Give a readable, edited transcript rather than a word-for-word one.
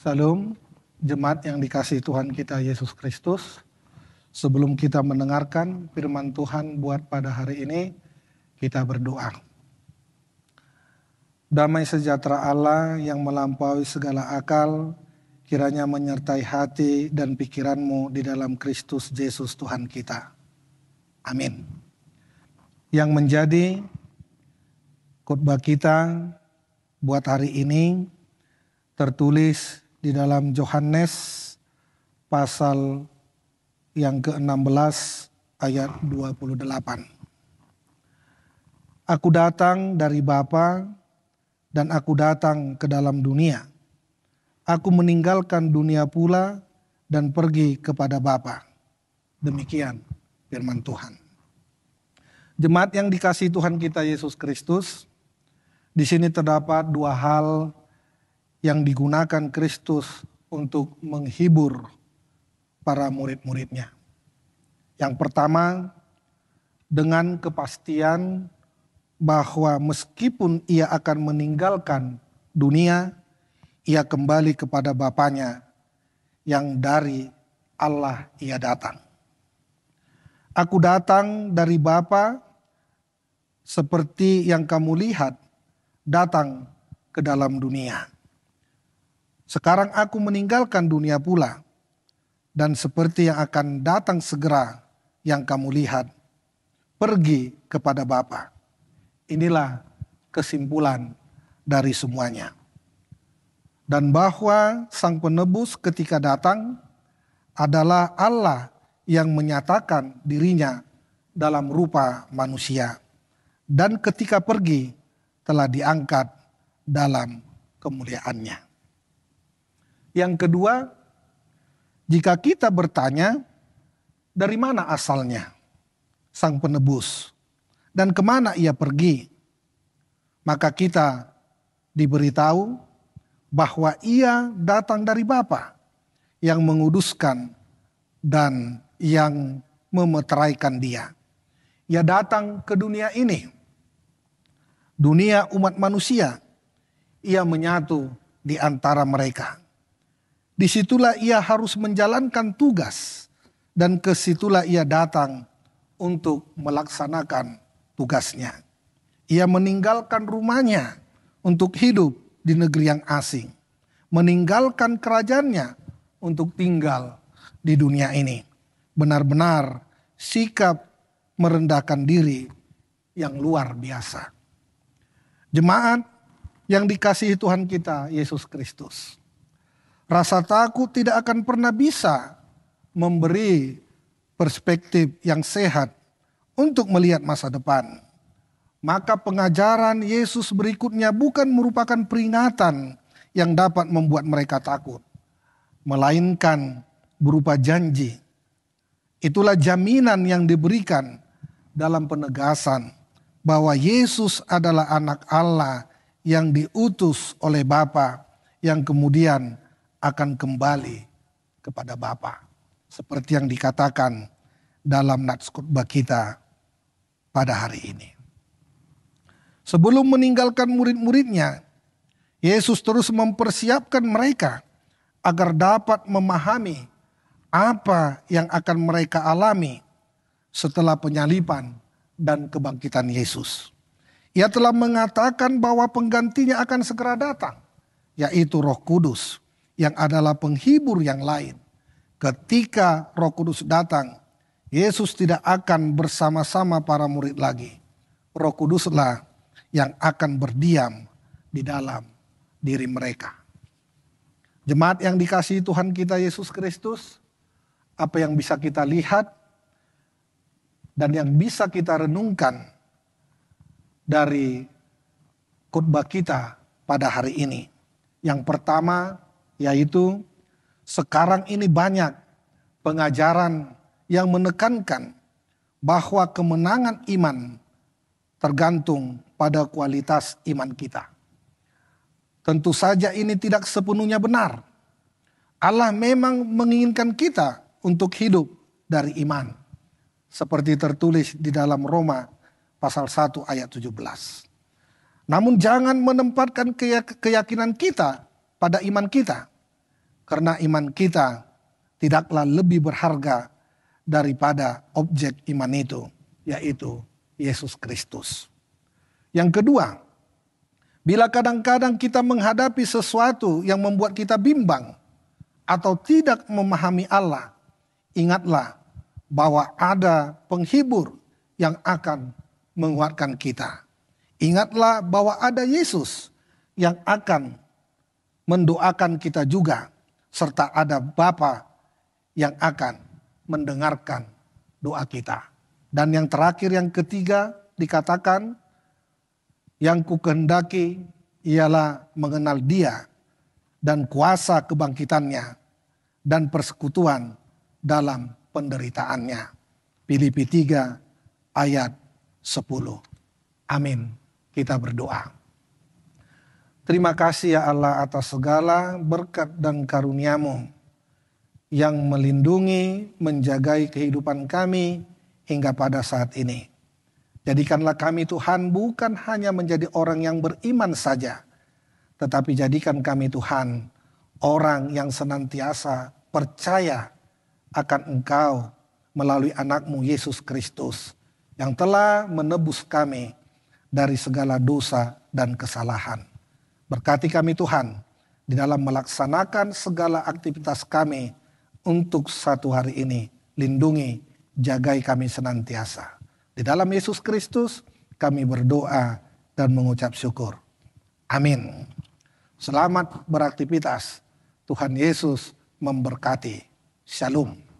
Salam, jemaat yang dikasihi Tuhan kita Yesus Kristus. Sebelum kita mendengarkan firman Tuhan buat pada hari ini, kita berdoa. Damai sejahtera Allah yang melampaui segala akal, kiranya menyertai hati dan pikiranmu di dalam Kristus Yesus Tuhan kita. Amin. Yang menjadi khotbah kita buat hari ini tertulis di dalam Yohanes pasal yang ke-16 ayat 28. Aku datang dari Bapa dan aku datang ke dalam dunia. Aku meninggalkan dunia pula dan pergi kepada Bapa. Demikian firman Tuhan. Jemaat yang dikasihi Tuhan kita Yesus Kristus, di sini terdapat dua hal yang digunakan Kristus untuk menghibur para murid-muridnya. Yang pertama, dengan kepastian bahwa meskipun ia akan meninggalkan dunia, ia kembali kepada Bapanya yang dari Allah ia datang. Aku datang dari Bapa seperti yang kamu lihat datang ke dalam dunia. Sekarang aku meninggalkan dunia pula, dan seperti yang akan datang segera yang kamu lihat, pergi kepada Bapa. Inilah kesimpulan dari semuanya. Dan bahwa Sang Penebus ketika datang adalah Allah yang menyatakan dirinya dalam rupa manusia. Dan ketika pergi telah diangkat dalam kemuliaannya. Yang kedua, jika kita bertanya dari mana asalnya Sang Penebus dan kemana ia pergi, maka kita diberitahu bahwa ia datang dari Bapa yang menguduskan dan yang memeteraikan dia. Ia datang ke dunia ini, dunia umat manusia. Ia menyatu di antara mereka. Disitulah ia harus menjalankan tugas dan kesitulah ia datang untuk melaksanakan tugasnya. Ia meninggalkan rumahnya untuk hidup di negeri yang asing. Meninggalkan kerajaannya untuk tinggal di dunia ini. Benar-benar sikap merendahkan diri yang luar biasa. Jemaat yang dikasihi Tuhan kita Yesus Kristus. Rasa takut tidak akan pernah bisa memberi perspektif yang sehat untuk melihat masa depan. Maka pengajaran Yesus berikutnya bukan merupakan peringatan yang dapat membuat mereka takut, melainkan berupa janji. Itulah jaminan yang diberikan dalam penegasan bahwa Yesus adalah anak Allah yang diutus oleh Bapa yang kemudian akan kembali kepada Bapa. Seperti yang dikatakan dalam nats khotbah kita pada hari ini. Sebelum meninggalkan murid-muridnya, Yesus terus mempersiapkan mereka agar dapat memahami apa yang akan mereka alami setelah penyaliban dan kebangkitan Yesus. Ia telah mengatakan bahwa penggantinya akan segera datang, yaitu Roh Kudus, yang adalah penghibur yang lain. Ketika Roh Kudus datang, Yesus tidak akan bersama-sama para murid lagi. Roh Kuduslah yang akan berdiam di dalam diri mereka. Jemaat yang dikasihi Tuhan kita Yesus Kristus, apa yang bisa kita lihat dan yang bisa kita renungkan dari khotbah kita pada hari ini. Yang pertama, yaitu sekarang ini banyak pengajaran yang menekankan bahwa kemenangan iman tergantung pada kualitas iman kita. Tentu saja ini tidak sepenuhnya benar. Allah memang menginginkan kita untuk hidup dari iman. Seperti tertulis di dalam Roma pasal 1 ayat 17. Namun jangan menempatkan keyakinan kita pada iman kita. Karena iman kita tidaklah lebih berharga daripada objek iman itu, yaitu Yesus Kristus. Yang kedua, bila kadang-kadang kita menghadapi sesuatu yang membuat kita bimbang atau tidak memahami Allah, ingatlah bahwa ada penghibur yang akan menguatkan kita. Ingatlah bahwa ada Yesus yang akan mendoakan kita juga, serta ada Bapa yang akan mendengarkan doa kita. Dan yang terakhir, yang ketiga, dikatakan, yang kukehendaki ialah mengenal Dia dan kuasa kebangkitannya dan persekutuan dalam penderitaannya. Filipi 3 ayat 10. Amin. Kita berdoa. Terima kasih ya Allah atas segala berkat dan karunia-Mu yang melindungi, menjagai kehidupan kami hingga pada saat ini. Jadikanlah kami Tuhan bukan hanya menjadi orang yang beriman saja, tetapi jadikan kami Tuhan orang yang senantiasa percaya akan Engkau melalui anak-Mu Yesus Kristus yang telah menebus kami dari segala dosa dan kesalahan. Berkati kami Tuhan di dalam melaksanakan segala aktivitas kami untuk satu hari ini. Lindungi, jagai kami senantiasa. Di dalam Yesus Kristus kami berdoa dan mengucap syukur. Amin. Selamat beraktivitas. Tuhan Yesus memberkati. Shalom.